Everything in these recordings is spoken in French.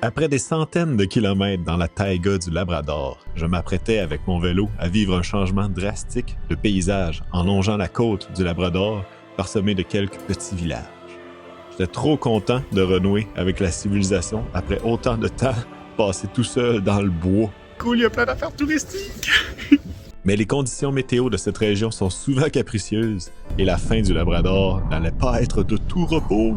Après des centaines de kilomètres dans la taïga du Labrador, je m'apprêtais avec mon vélo à vivre un changement drastique de paysage en longeant la côte du Labrador parsemée de quelques petits villages. J'étais trop content de renouer avec la civilisation après autant de temps passé tout seul dans le bois. Cool, il y a plein d'affaires touristiques! Mais les conditions météo de cette région sont souvent capricieuses et la fin du Labrador n'allait pas être de tout repos.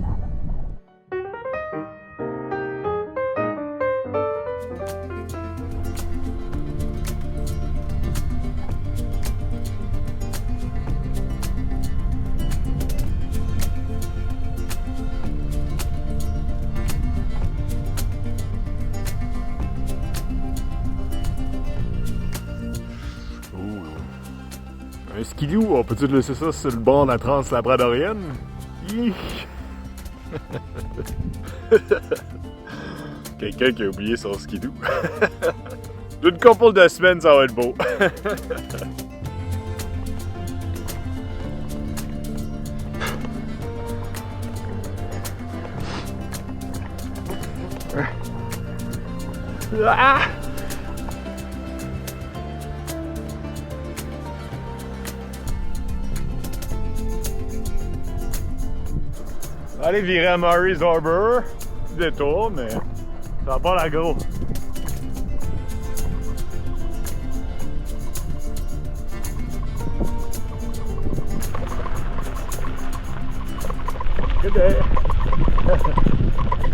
Un skidoo, on peut-tu laisser ça sur le bord de la Trans-Labradorienne? Quelqu'un qui a oublié son skidoo. D'une couple de semaines, ça va être beau. Ah! Allez virer à Murray's Harbour. Petit détour, mais ça va pas la go. Good day.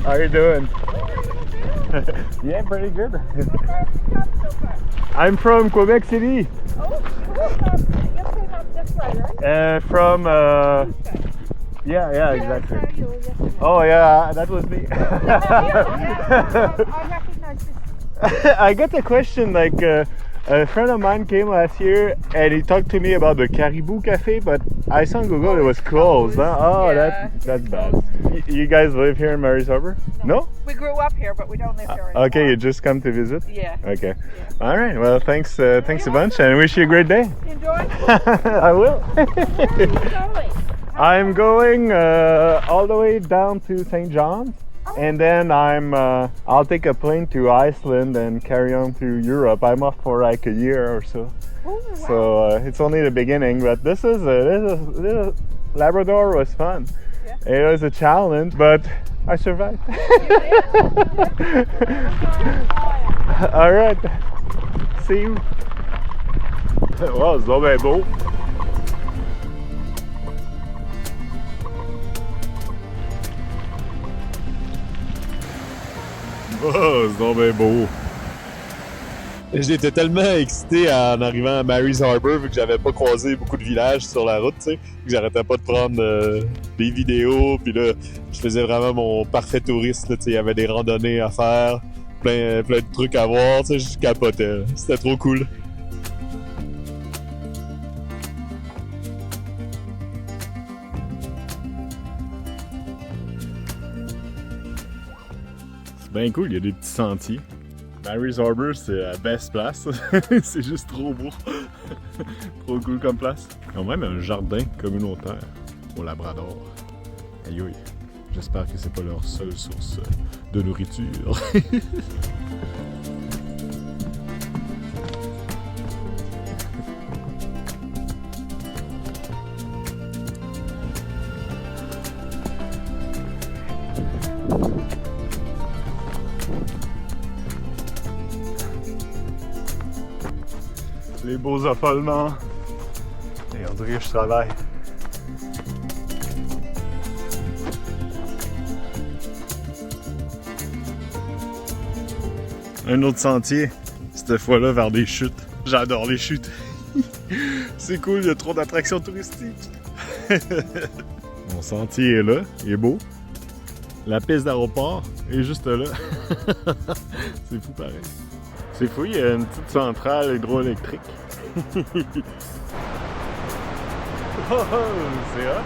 How are you doing? Yeah, pretty good. I'm from Quebec City. Oh, you're came up this way, right? From yeah, exactly. I saw you yesterday. Oh yeah, that was me. I recognize this. I got a question, like a friend of mine came last year and he talked to me about the Caribou Cafe, but I saw on Google it was closed. Huh? Oh, Yeah, that's bad. You guys live here in Murray's Harbour? No? We grew up here, but we don't live here anymore. Okay, you just come to visit? Yeah. Okay. All right. Well, thanks a bunch, and I wish you a great day. Enjoy. I will. Going. I'm going all the way down to St. John's, and then I'll take a plane to Iceland and carry on to Europe. I'm off for like a year or so. Oh, wow. So it's only the beginning, but this is Labrador was fun. Yeah. It was a challenge, but I survived. All right. See you. Wow, c'est donc bien beau. Oh, c'est donc bien beau. J'étais tellement excité en arrivant à Murray's Harbour vu que j'avais pas croisé beaucoup de villages sur la route, tu sais, que j'arrêtais pas de prendre des vidéos, puis là, je faisais vraiment mon parfait touriste, tu sais, il y avait des randonnées à faire, plein de trucs à voir, tu sais, je capotais, c'était trop cool. C'est bien cool, il y a des petits sentiers. Murray's Harbour, c'est la best place. C'est juste trop beau. Trop cool comme place. Ils ont même un jardin communautaire au Labrador. Aïe aïe. J'espère que c'est pas leur seule source de nourriture. Les beaux affolements. Et on dirait que je travaille. Un autre sentier, cette fois-là vers des chutes. J'adore les chutes. C'est cool, il y a trop d'attractions touristiques. Mon sentier est là, il est beau. La piste d'aéroport est juste là. C'est fou pareil. C'est fou, il y a une petite centrale hydroélectrique. Oh, c'est hot!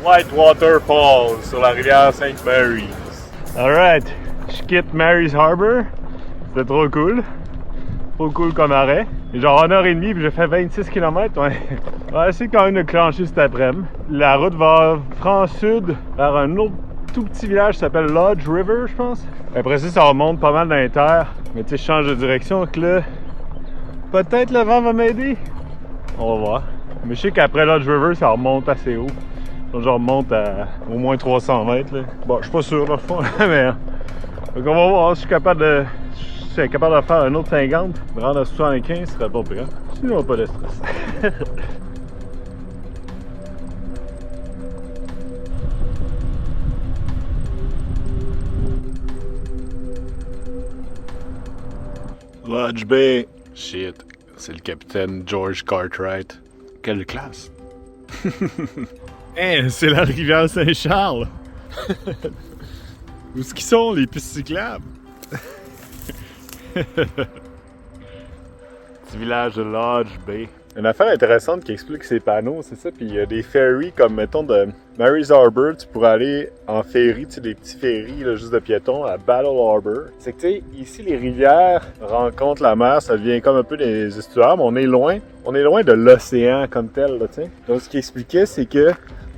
Whitewater Falls sur la rivière St. Mary's. Alright, je quitte Mary's Harbor. C'était trop cool. Trop cool comme arrêt. Genre 1h30 puis j'ai fait 26 km. Ouais. On va essayer quand même de clencher cet après-midi. La route va franc-sud vers un autre tout petit village qui s'appelle Lodge River, je pense. Après ça remonte pas mal dans les terres. Mais tu sais, je change de direction. Donc là, peut-être le vent va m'aider. On va voir. Mais je sais qu'après Lodge River, ça remonte assez haut. Donc je remonte à au moins 300 mètres. Là. Bon, je suis pas sûr, dans le fond. Mais donc on va voir si je suis capable de faire un autre 50. Me rendre à 75, ce serait pas pire. Sinon, pas de stress. Lodge Bay. Shit, c'est le capitaine George Cartwright. Quelle classe! Hey, c'est la rivière Saint-Charles! Où est-ce qu'ils sont, les pistes cyclables? Petit village de Lodge Bay. Une affaire intéressante qui explique ces panneaux, c'est ça. Puis il y a des ferries comme, mettons, de Mary's Harbor, tu pourrais aller en ferry, tu sais, des petits ferries là, juste de piétons à Battle Harbor. C'est que, tu sais, ici, les rivières rencontrent la mer, ça devient comme un peu des estuaires, mais on est loin de l'océan comme tel, là, tu sais. Donc, ce qui expliquait, c'est que,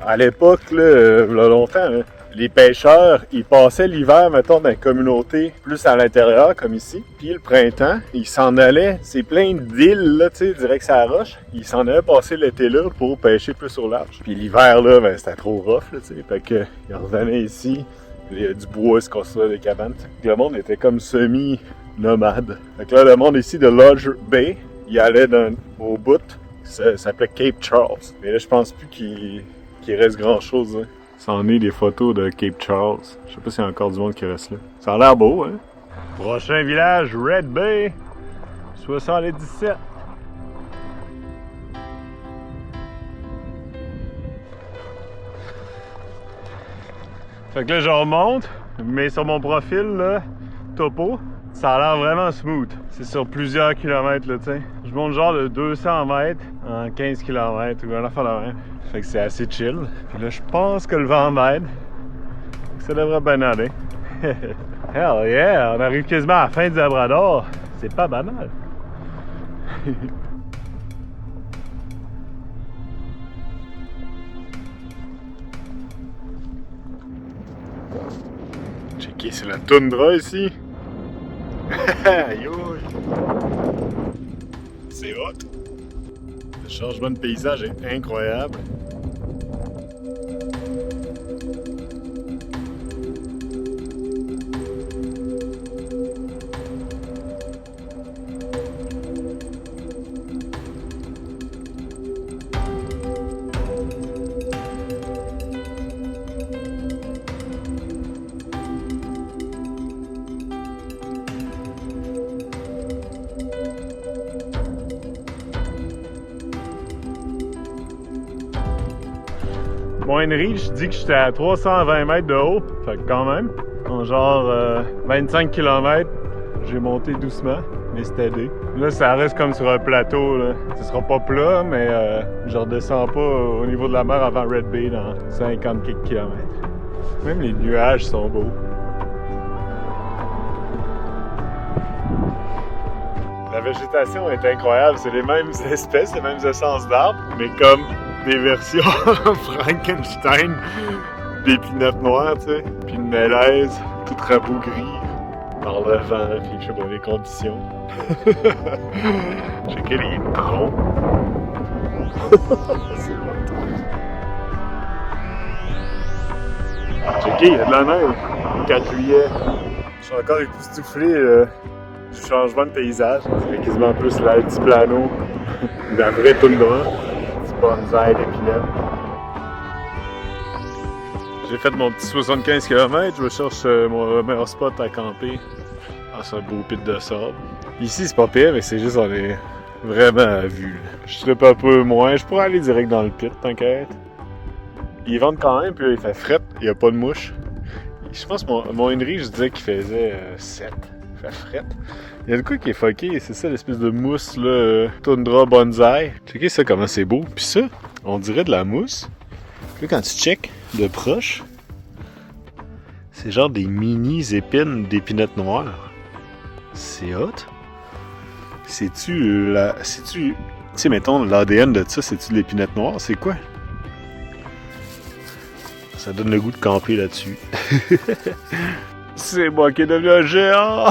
à l'époque, là, il y a longtemps, là, les pêcheurs, ils passaient l'hiver, mettons, dans les communautés plus à l'intérieur, comme ici. Puis le printemps, ils s'en allaient, c'est plein d'îles, là, tu sais, direct sur la roche. Ils s'en allaient passer l'été là pour pêcher plus au large. Puis l'hiver, là, ben, c'était trop rough, là, tu sais. Fait que, ils revenaient ici, il y a du bois, se construisait des cabanes. Le monde était comme semi-nomade. Fait que là, le monde ici de Lodge Bay, il allait au bout, ça s'appelait Cape Charles. Mais là, je pense plus qu'il reste grand-chose, hein. Ça en est des photos de Cape Charles. Je sais pas s'il y a encore du monde qui reste là. Ça a l'air beau, hein? Prochain village, Red Bay. 77. Fait que là, je remonte, mais sur mon profil, là, topo, ça a l'air vraiment smooth. C'est sur plusieurs kilomètres, là, tu sais. Je monte genre de 200 mètres en 15 km ou un affaire de même. Fait que c'est assez chill. Puis là, je pense que le vent m'aide. Ça devrait bien aller. Hell yeah! On arrive quasiment à la fin du Labrador. C'est pas banal. Checker, c'est la toundra ici. Yo! C'est hot. Le changement de paysage est incroyable. Moine-Ridge, je dis que j'étais à 320 mètres de haut, fait que quand même, en genre 25 km, j'ai monté doucement, mais c'était aidé. Là, ça reste comme sur un plateau, là. Ce sera pas plat, mais je redescends pas au niveau de la mer avant Red Bay dans 50 quelques kilomètres. Même les nuages sont beaux. La végétation est incroyable, c'est les mêmes espèces, les mêmes essences d'arbres, mais comme des versions Frankenstein d'épinette noire, tu sais, puis une mélèze toute rabougrie par le vent, puis je sais pas, les conditions. Checker les troncs. C'est hot. Checker, il y a de la neige. 4 juillet. Je suis encore époustouflé du changement de paysage. C'est quasiment plus l'altiplano de la vraie toundra. Bonsaï d'épinette. J'ai fait mon petit 75 km, je cherche mon meilleur spot à camper dans ce beau pit de sable. Ici c'est pas pire, mais c'est juste on est vraiment à vue. Je trippe un peu moins, je pourrais aller direct dans le pit, t'inquiète. Ils vendent quand même, puis là, il fait fret, il n'y a pas de mouche. Je pense que mon Henry, je disais qu'il faisait 7. Il fait fret. Il y a de quoi qui est fucké, c'est ça l'espèce de mousse là, toundra bonsaï. Checkez ça comment c'est beau. Puis ça, on dirait de la mousse. Puis là, quand tu check de proche, C'est genre des mini épines d'épinettes noires. C'est hot. C'est-tu tu sais, mettons, l'ADN de ça, c'est-tu de l'épinette noire? C'est quoi? Ça donne le goût de camper là-dessus. C'est moi qui est devenu un géant!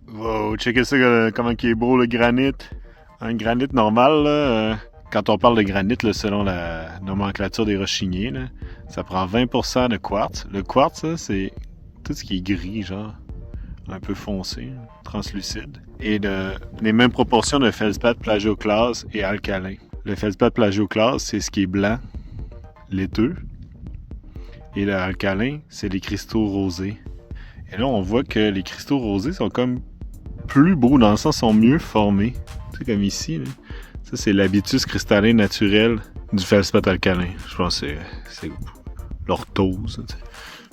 Wow, checkez ça comment il est beau le granit. Un granit normal, là, quand on parle de granit, là, selon la nomenclature des rochiniers, là, ça prend 20% de quartz. Le quartz, là, c'est tout ce qui est gris, genre, un peu foncé, translucide. Et les mêmes proportions de feldspath, plagioclase et alcalin. Le feldspath plagioclase, c'est ce qui est blanc, laiteux. Et le alcalin, c'est les cristaux rosés. Et là, on voit que les cristaux rosés sont comme plus beaux, dans le sens sont mieux formés. Tu sais, comme ici, là. Ça, c'est l'habitus cristallin naturel du feldspath alcalin. Je pense que c'est l'orthose.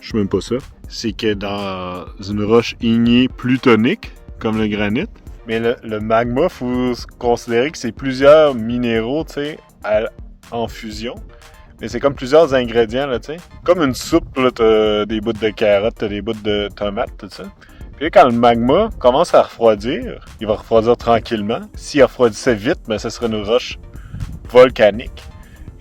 Je sais même pas ça. C'est que dans une roche ignée plutonique, comme le granit, mais le magma, faut considérer que c'est plusieurs minéraux, tu sais, en fusion. Mais c'est comme plusieurs ingrédients, là, tu sais. Comme une soupe, là, t'as des bouts de carottes, t'as des bouts de tomates, tout ça. Puis là, quand le magma commence à refroidir, il va refroidir tranquillement. S'il refroidissait vite, ben, ça serait une roche volcanique.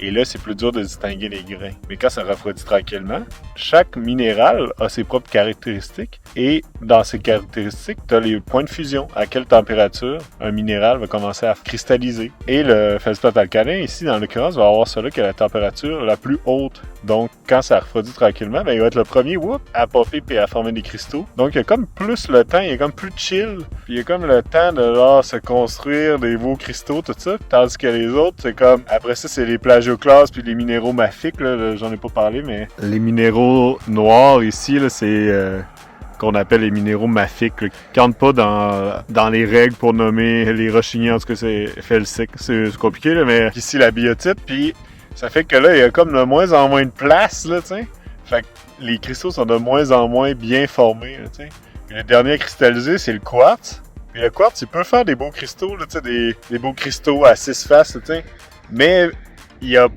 Et là, c'est plus dur de distinguer les grains. Mais quand ça refroidit tranquillement, chaque minéral a ses propres caractéristiques. Et dans ces caractéristiques, tu as les points de fusion. À quelle température un minéral va commencer à cristalliser. Et le feldspath alcalin, ici, dans l'occurrence, va avoir celui qui a la température la plus haute. Donc, quand ça refroidit tranquillement, ben, il va être le premier à popper et à former des cristaux. Donc, il y a comme plus le temps, il y a comme plus chill. Puis il y a comme le temps de là, se construire des beaux cristaux, tout ça. Tandis que les autres, c'est comme... Après ça, c'est les plagioclases puis les minéraux mafiques, là, j'en ai pas parlé, mais... Les minéraux noirs, ici, là, c'est... qu'on appelle les minéraux mafiques, là, qui rentrent pas dans les règles pour nommer les rochiniers. En tout cas, c'est felsique. C'est compliqué, là, mais ici, la biotype, puis... Ça fait que là, il y a comme de moins en moins de place, là, tu sais. Fait que les cristaux sont de moins en moins bien formés, là, tu sais. Puis le dernier à cristalliser, c'est le quartz. Puis le quartz, il peut faire des beaux cristaux, là, tu sais, des beaux cristaux à 6 faces, tu sais. Mais il y a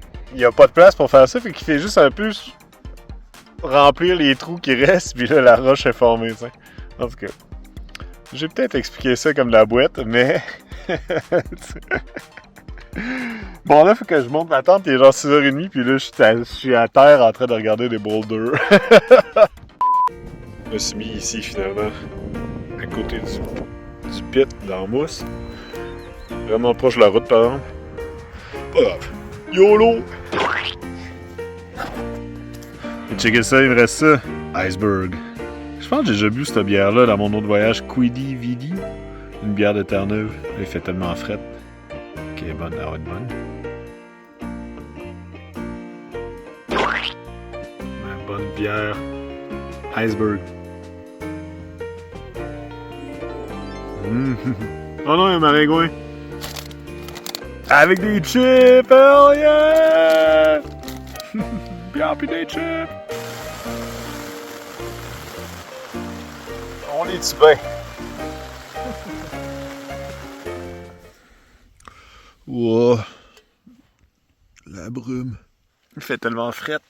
pas de place pour faire ça, fait qu'il fait juste un peu remplir les trous qui restent, puis là, la roche est formée, tu sais. En tout cas, j'ai peut-être expliqué ça comme de la boîte, mais... Bon, là, faut que je monte ma tente, il est genre 6h30, puis là, je suis à terre en train de regarder des boulders. Je me suis mis ici, finalement, à côté du pit, dans la mousse. Vraiment proche de la route, par exemple. Pas grave. YOLO! Et checkez ça, il me reste ça. Iceberg. Je pense que j'ai déjà bu cette bière-là dans mon autre voyage, Quiddy Vidi. Une bière de Terre-Neuve. Elle fait tellement frette. Elle est bonne, elle va être bonne. Ma bonne bière. Iceberg. Oh non, il y a un maringouin. Avec des chips, oh yeah! Bière pis des chips. On est-tu bien? Wow. La brume. Il fait tellement frette.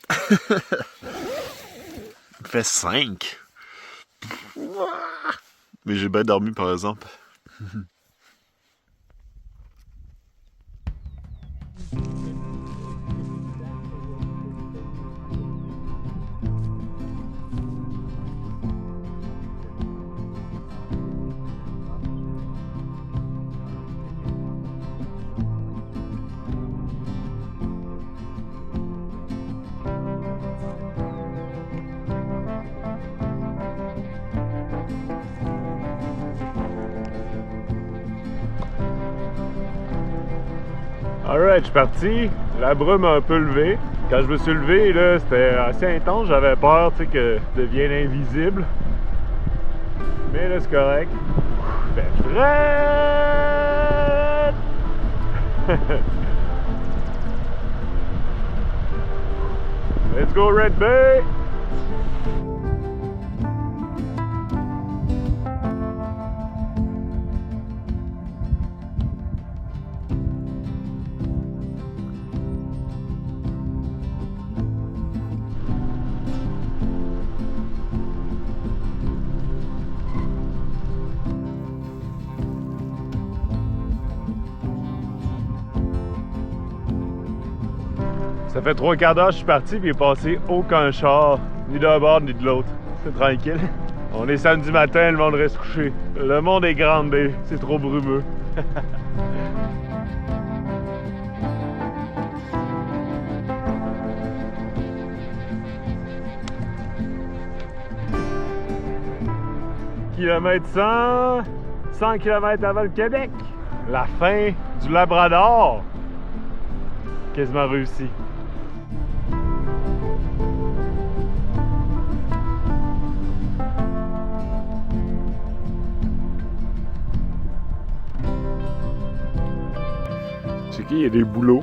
Il fait 5. Mais j'ai bien dormi, par exemple. Alright, je suis parti. La brume a un peu levé. Quand je me suis levé, là, c'était assez intense. J'avais peur, tu sais, que je devienne invisible. Mais là, c'est correct. Fait frette! Let's go, Red Bay! Ça fait 3 quarts d'heure que je suis parti, puis il est passé aucun char, ni d'un bord ni de l'autre. C'est tranquille. On est samedi matin, le monde reste couché. Le monde est grandé, c'est trop brumeux. Kilomètre 100 km avant le Québec. La fin du Labrador. Quasiment réussi. C'est qu'il y a des boulots.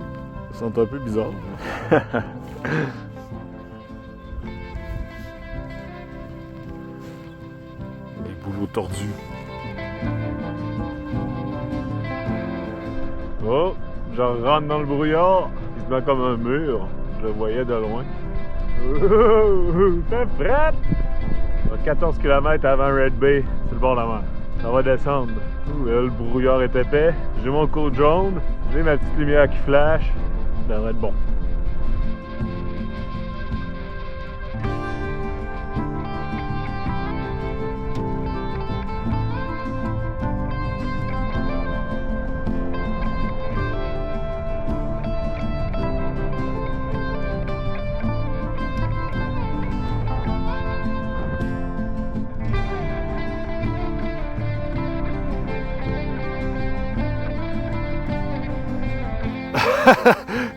Ils sont un peu bizarres. Des boulots tordus. Oh, je rentre dans le brouillard. Il se met comme un mur. Je le voyais de loin. T'es prête? 14 km avant Red Bay, c'est le bord de la mer. Ça va descendre. Là, le brouillard est épais. J'ai mon code jaune. J'ai ma petite lumière qui flash. Ça devrait être bon.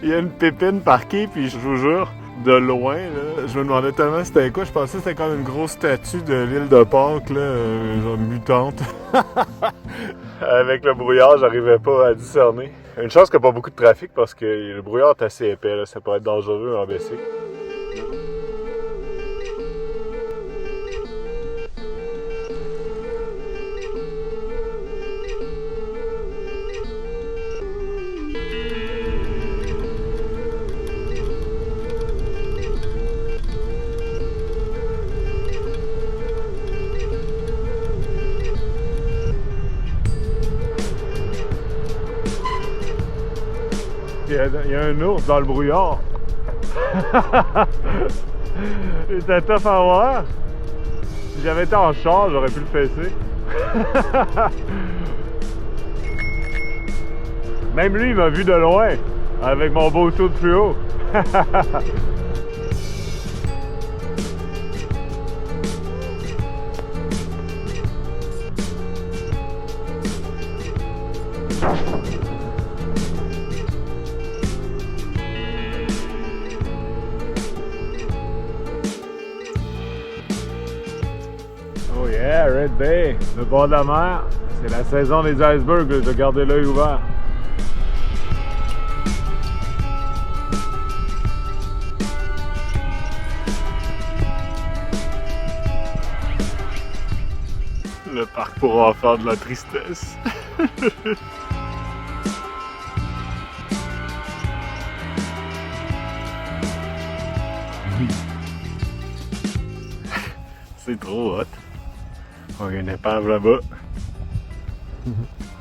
Il y a une pépine parquée, puis je vous jure, de loin, là, je me demandais tellement c'était quoi. Je pensais que c'était comme une grosse statue de l'île de Pâques, là, genre mutante. Avec le brouillard, j'arrivais pas à discerner. Une chance qu'il n'y a pas beaucoup de trafic parce que le brouillard est assez épais, là, ça peut être dangereux en bicycle. Il y a un ours dans le brouillard. C'était tough à voir. Si j'avais été en char, j'aurais pu le fesser. Même lui, il m'a vu de loin, avec mon beau saut de fluo. Oh yeah, Red Bay, le bord de la mer. C'est la saison des icebergs, je dois garder l'œil ouvert. Le parc pour enfants de la tristesse. C'est trop hot. Oh, il y a une épave là-bas.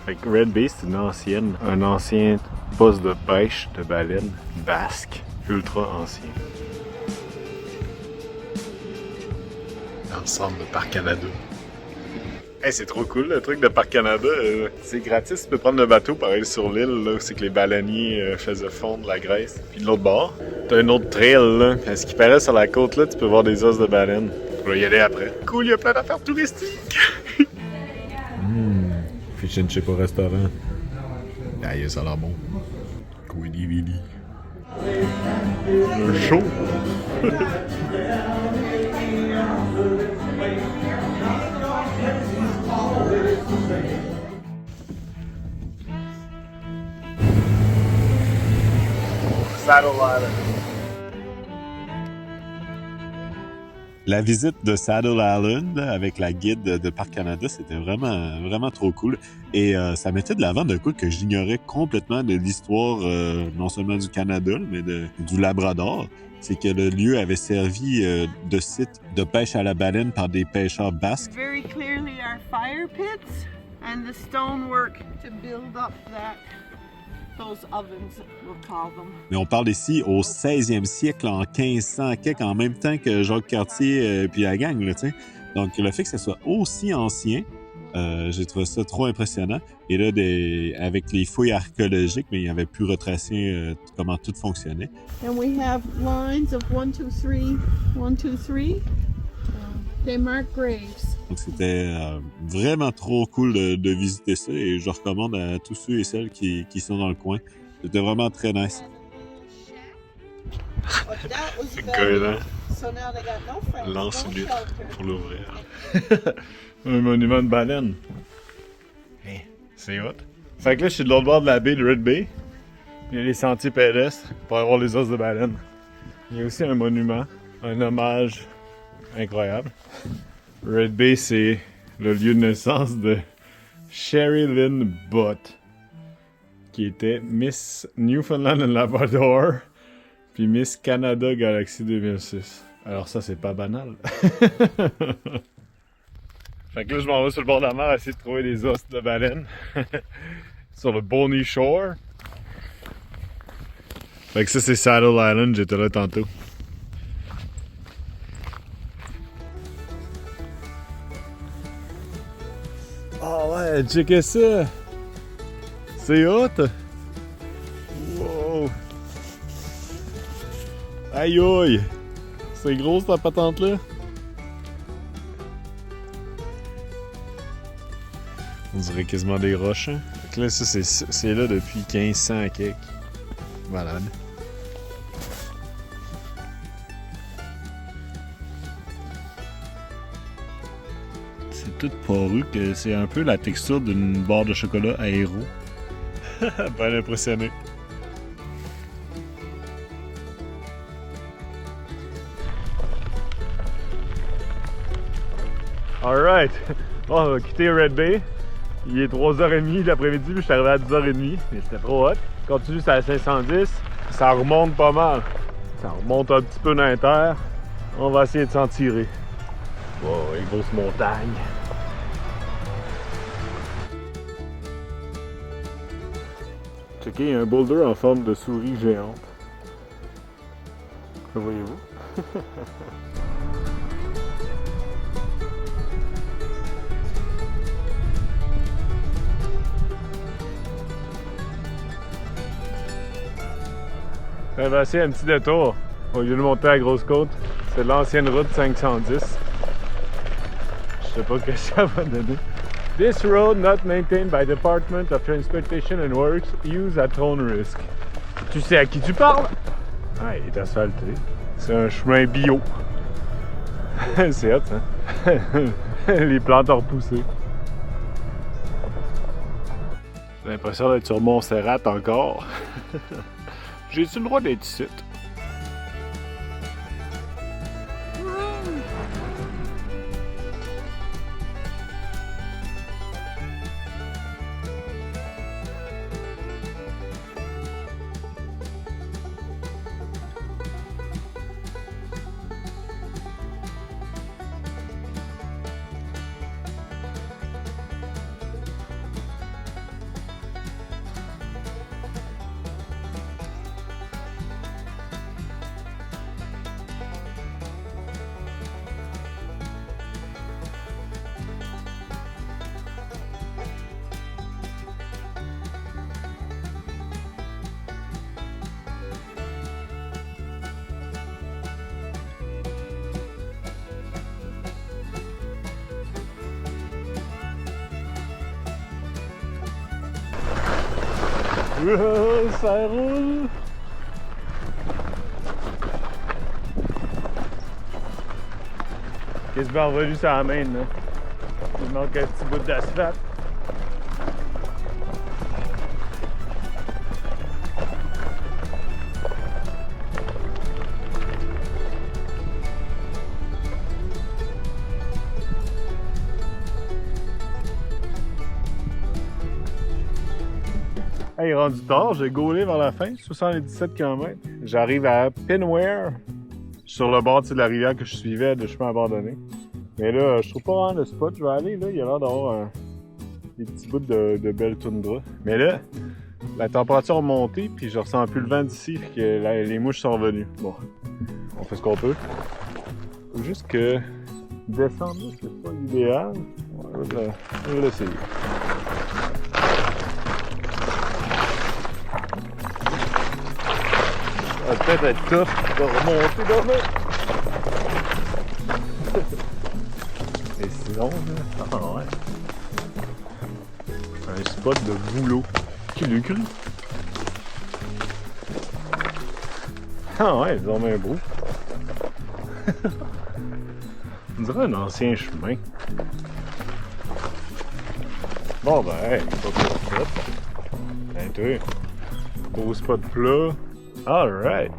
Fait que Red Bay, c'est un ancien poste de pêche de baleines basque, ultra ancien. Dans le centre de Parc Canada. Hey, c'est trop cool le truc de Parc Canada. C'est gratis, tu peux prendre le bateau pour aller sur l'île, là où c'est que les baleiniers faisaient fondre la graisse. Puis de l'autre bord, t'as un autre trail, là. À ce qui paraît, sur la côte, là, tu peux voir des os de baleine. On va y aller après. Cool, il y a plein d'affaires touristiques. Fish and chip au restaurant. Aïe, ça a l'air bon. Quiddy Viddy. Un show. Saddle Island. La visite de Saddle Island avec la guide de Parc Canada, c'était vraiment trop cool. Et ça mettait de l'avant d'un coup que j'ignorais complètement de l'histoire, non seulement du Canada, mais du Labrador. C'est que le lieu avait servi de site de pêche à la baleine par des pêcheurs basques. Very clearly our fire pits and the stonework to build up that those ovens, we'll call them. Mais on parle ici au 16e siècle, en 1500 quelque, en même temps que Jacques Cartier puis la gang, là, tu sais. Donc, le fait que ça soit aussi ancien, j'ai trouvé ça trop impressionnant. Et là, avec les fouilles archéologiques, mais il avait pu retracer comment tout fonctionnait. And we have lines of 1, 2, 3, 1, 2, 3. They mark graves. Donc, c'était vraiment trop cool de visiter ça et je recommande à tous ceux et celles qui sont dans le coin. C'était vraiment très nice. C'est cohérent. So now they got no friends, Lance no lutte shelter. pour l'ouvrir. Un monument de baleine. Hey, c'est hot. Fait que là, je suis de l'autre bord de la baie de Red Bay. Il y a les sentiers pédestres pour avoir les os de baleine. Il y a aussi un monument, un hommage incroyable. Red Bay, c'est le lieu de naissance de Sherry Lynn Butt, qui était Miss Newfoundland and Labrador, puis Miss Canada Galaxy 2006. Alors ça, c'est pas banal. Fait que là, je m'en vais sur le bord de la mer essayer de trouver des os de baleine sur le Bonny Shore. Fait que ça, c'est Saddle Island, j'étais là tantôt. Oh ouais, checkez ça! C'est hot! Wow! Aïe aïe! C'est gros cette patente-là! On dirait quasiment des roches. Hein? Fait que là, ça, c'est là depuis 1500 quelques. Malade. C'est tout poreux, que c'est un peu la texture d'une barre de chocolat aéro. Ben impressionné. Alright! Bon, on va quitter Red Bay. Il est 3h30 l'après-midi, puis je suis arrivé à 10h30. Mais c'était trop hot. Continue, c'est à 510. Ça remonte pas mal. Ça remonte un petit peu dans les terres. On va essayer de s'en tirer. Wow, une grosse montagne. Checkez, il y a un boulder en forme de souris géante. Le voyez-vous? On va essayer un petit détour au lieu de monter à la grosse côte. C'est l'ancienne route 510. Je sais pas ce que ça va donner. This road not maintained by Department of Transportation and Works used at own risk. Tu sais à qui tu parles? Ah, il est asphalté. C'est un chemin bio. C'est hot, hein? Les plantes ont repoussé. J'ai l'impression d'être sur Montserrat encore. J'ai-tu le droit d'être ici? Ça roule! Quasiment revenu sur la main, là. Il manque un petit bout d'asphalte. Hey, rendu tard, j'ai gaulé vers la fin, 77 km. J'arrive à Pinware, sur le bord de la rivière que je suivais de chemin abandonné. Mais là, je trouve pas vraiment le spot. Je vais aller, là, il y a l'air d'avoir des petits bouts de belle toundra. Mais là, la température a monté, puis je ressens plus le vent d'ici, puis que les mouches sont revenues. Bon, on fait ce qu'on peut. Faut juste que descendre là, c'est pas l'idéal. On va l'essayer. Ça va peut-être être tough de remonter dans là. Et sinon, ouais. Un spot de boulot. Qui l'a cru? Ah ouais, ils ont mis un beau. On dirait un ancien chemin. Bon ben, hey, pas pour ça. Ben toi, beau spot plat. Alright.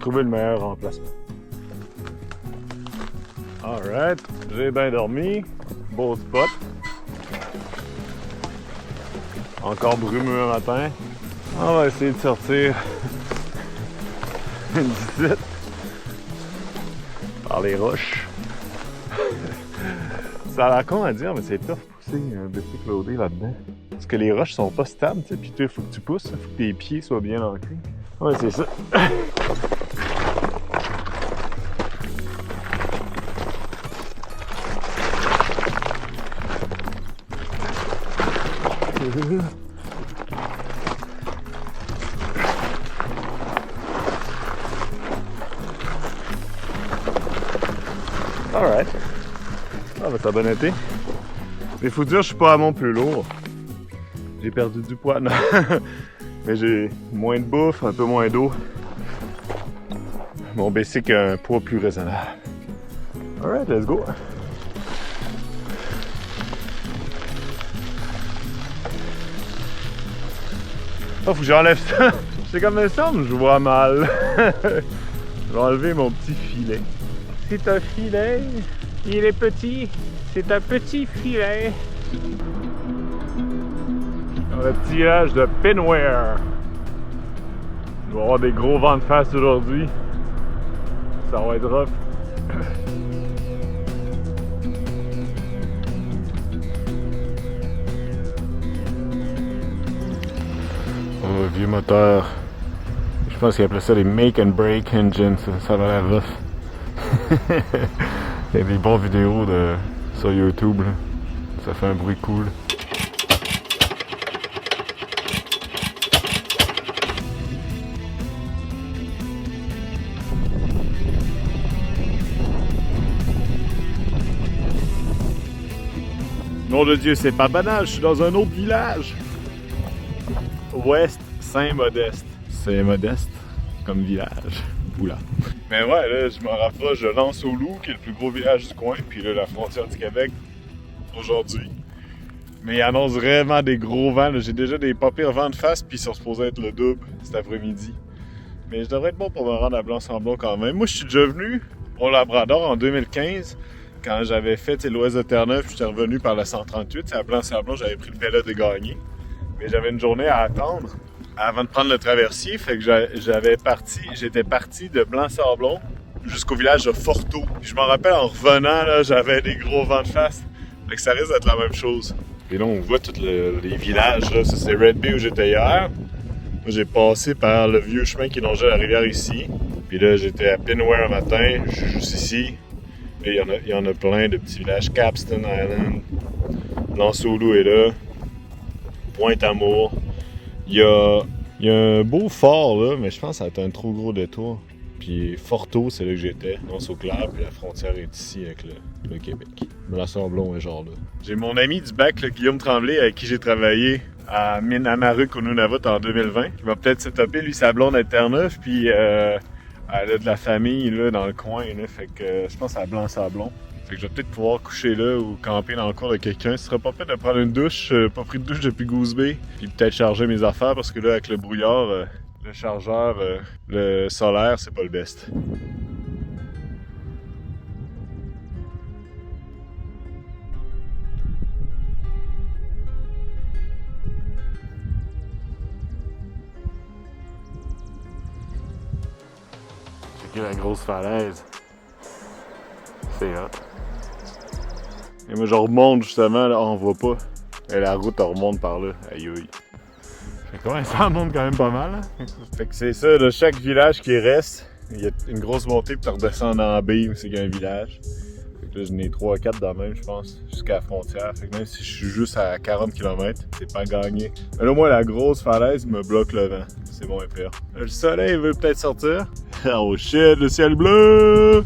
Trouver le meilleur emplacement. Alright, j'ai bien dormi. Beau spot. Encore brumeux un matin. On va essayer de sortir d'ici par les roches. Ça a l'air con à dire, mais c'est tough pousser un bicycle loadé là-dedans. Parce que les roches sont pas stables, tu sais, pis il faut que tu pousses, faut que tes pieds soient bien ancrés. Ouais, c'est ça. Alright. Ah ben ça a bien été. Mais faut dire je suis pas à mon plus lourd. J'ai perdu du poids, non. Mais j'ai moins de bouffe, un peu moins d'eau. Mon bicycle a un poids plus raisonnable. Alright, let's go. Oh, faut que j'enlève ça. C'est comme ça semble, je vois mal. Je vais enlever mon petit filet. C'est un filet. Il est petit. C'est un petit filet. Dans le petit village de Pinware. Il va y avoir des gros vents de face aujourd'hui. Ça va être rough. Oh, vieux moteur. Je pense qu'ils appelaient ça les make and break engines. Ça va l'air rough. Il y a des bons vidéos sur YouTube. Là. Ça fait un bruit cool. Nom de Dieu, c'est pas banal, je suis dans un autre village. Ouest Saint-Modeste. Saint-Modeste comme village. Oula. Mais ouais, là, je me rapproche de Lens-au-Loup, qui est le plus gros village du coin, puis là, la frontière du Québec, aujourd'hui. Mais il annonce vraiment des gros vents. J'ai déjà des pas pires vents de face, puis ils sont supposés être le double cet après-midi. Mais je devrais être bon pour me rendre à Blanc-Sablon quand même. Moi, je suis déjà venu au Labrador en 2015, quand j'avais fait l'Ouest de Terre-Neuve, puis j'étais revenu par la 138. C'est à Blanc-Sablon, j'avais pris le Bella de gagner. Mais j'avais une journée à attendre avant de prendre le traversier, fait que j'étais parti de Blanc-Sablon jusqu'au village de Forteau. Je m'en rappelle en revenant, là, j'avais des gros vents de face. Fait que ça risque d'être la même chose. Et là, on voit tous les villages, là. Ça, c'est Red Bay où j'étais hier. Moi, j'ai passé par le vieux chemin qui longeait la rivière ici. Puis là, j'étais à Pinware un matin, je suis juste ici. Et il y en a plein de petits villages. Capstan Island, Lens-au-Loup est là, Pointe-Amour. Il y a un beau fort là, mais je pense que ça a été un trop gros détour. Puis Forteau, c'est là que j'étais, Nonce-au-Clair, puis la frontière est ici avec le Québec. Blanc-Sablon est genre là. J'ai mon ami du bac, là, Guillaume Tremblay, avec qui j'ai travaillé à Minamaruq au Nunavut en 2020. Il va peut-être se taper, lui, sa blonde à Terre-Neuve, puis elle a de la famille là, dans le coin, là, fait que je pense à Blanc-Sablon. Fait que je vais peut-être pouvoir coucher là ou camper dans le cours de quelqu'un. Ce serait pas fait de prendre une douche, pas pris de douche depuis Goose Bay, puis peut-être charger mes affaires parce que là, avec le brouillard, le chargeur, le solaire, c'est pas le best. Checker la grosse falaise. C'est hot. Et moi je remonte justement, là, on voit pas. Et la route elle remonte par là. Aïe aïe. Ça monte quand même pas mal. Hein? Fait que c'est ça, de chaque village qui reste, il y a une grosse montée, puis tu redescends en B où c'est qu'il y a un village. Fait que là, j'en ai 3 ou 4 dans le même, je pense, jusqu'à la frontière. Fait que même si je suis juste à 40 km, c'est pas gagné. Mais là, moi, la grosse falaise me bloque le vent. C'est bon et pire. Le soleil veut peut-être sortir. Oh shit, le ciel bleu!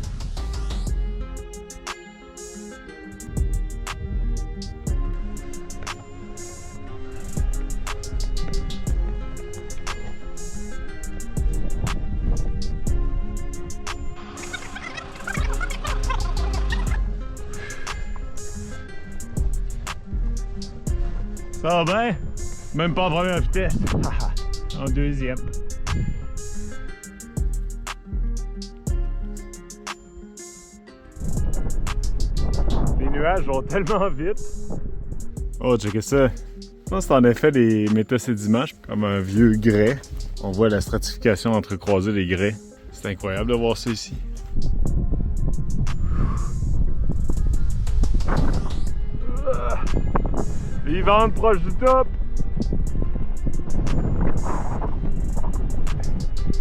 Ça va bien? Même pas en première vitesse. En deuxième. Les nuages vont tellement vite. Oh, checkez ça. Ça, c'est en effet des métasédiments, comme un vieux grès. On voit la stratification entrecroisée des grès. C'est incroyable de voir ça ici. Les ventes proches du top.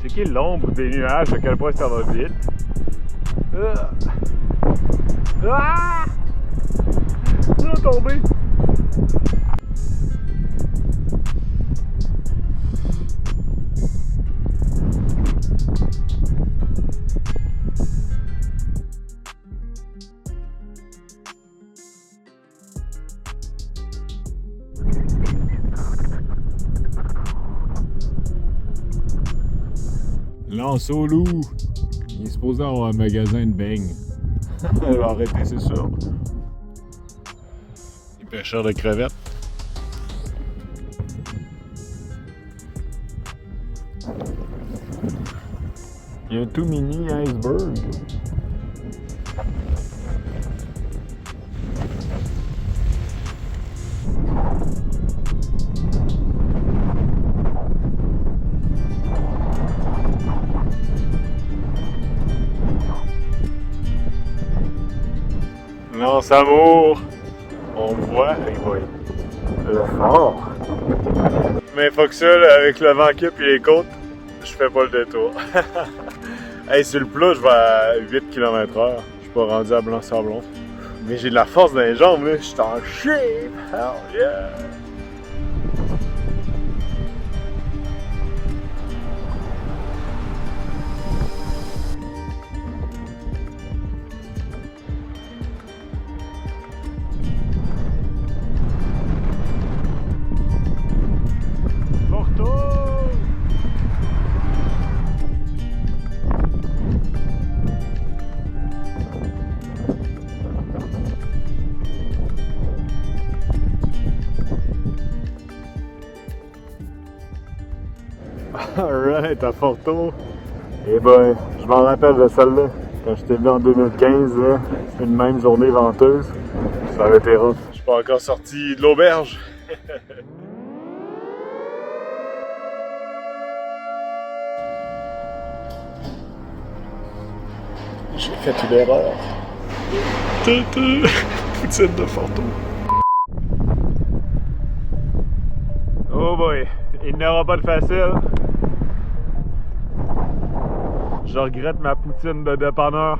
Checkez l'ombre des nuages, à quel point ça va vite. Ah! Ça va tomber. Lance au loup! Il est supposé avoir un magasin de beignes. Elle va arrêter, c'est sûr. Les pêcheurs de crevettes. Il y a un tout mini iceberg. Lance amour! On me voit, oui. Le fort! Mais faut que ça, là, avec le vent qu'il y a et les côtes, je fais pas le détour. Hey, sur le plat, je vais à 8 km/h. Je suis pas rendu à Blanc-Sablon. Mais j'ai de la force dans les jambes, là. Je suis en shape! Hell yeah! Alright, à Porto. Eh ben, je m'en rappelle de celle-là. Quand j'étais venu en 2015, c'était une même journée venteuse. Ça avait été rough. Je suis pas encore sorti de l'auberge. J'ai fait une erreur. Poutine de Porto. Oh boy, il n'aura pas de facile. Je regrette ma poutine de dépanneur.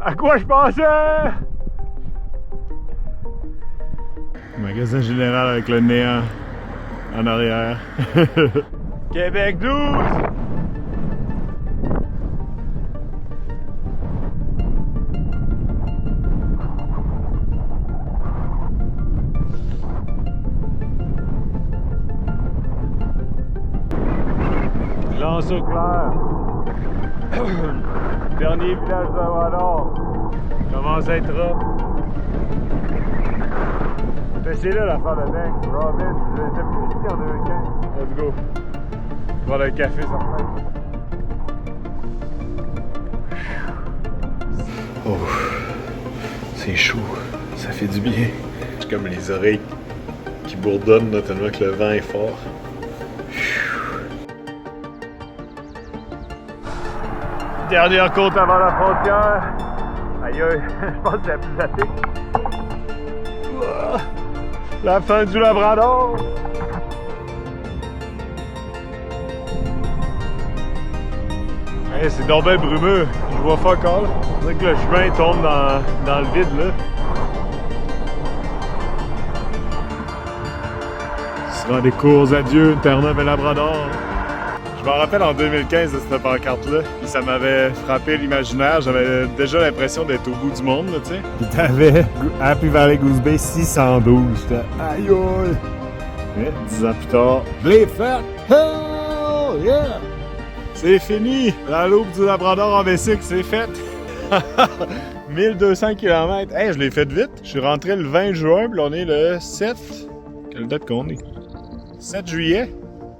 À quoi je pensais? Magasin général avec le néant en arrière. Québec 12! Lance au clair. Dernier village de Vador. Commence à être rough. C'est là l'affaire de dingue. Robin, j'étais venu ici en 2015. Let's go. Prendre un café sur place. Oh, c'est chaud. Ça fait du bien. J'ai comme les oreilles qui bourdonnent là, tellement que le vent est fort. Dernière côte avant la frontière. Aïe aïe, je pense que c'est la plus atypique. La fin du Labrador. Hey, c'est donc bien brumeux. Je vois fuck all. On dirait que le chemin tombe dans le vide, là. Ce sera des courts adieux, Terre-Neuve et Labrador. Je me rappelle en 2015 de cette pancarte-là, puis ça m'avait frappé l'imaginaire. J'avais déjà l'impression d'être au bout du monde, là, tu sais. Puis t'avais Happy Valley Goose Bay 612. J'étais aïe aïe! Et 10 ans plus tard, Blade Fat! Hell yeah! C'est fini! La loupe du Labrador en V6, c'est fait! 1200 km. Hey, je l'ai fait vite. Je suis rentré le 20 juin, puis on est le 7. Quelle date qu'on est? 7 juillet?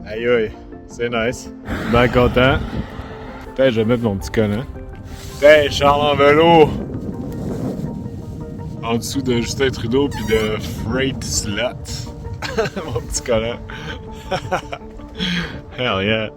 Aïe aïe! C'est nice. Ben content. Peut-être je vais mettre mon petit collant. Hey, Charles en vélo! En dessous de Justin Trudeau puis de Freight Slot. Mon petit collant. Hell yeah.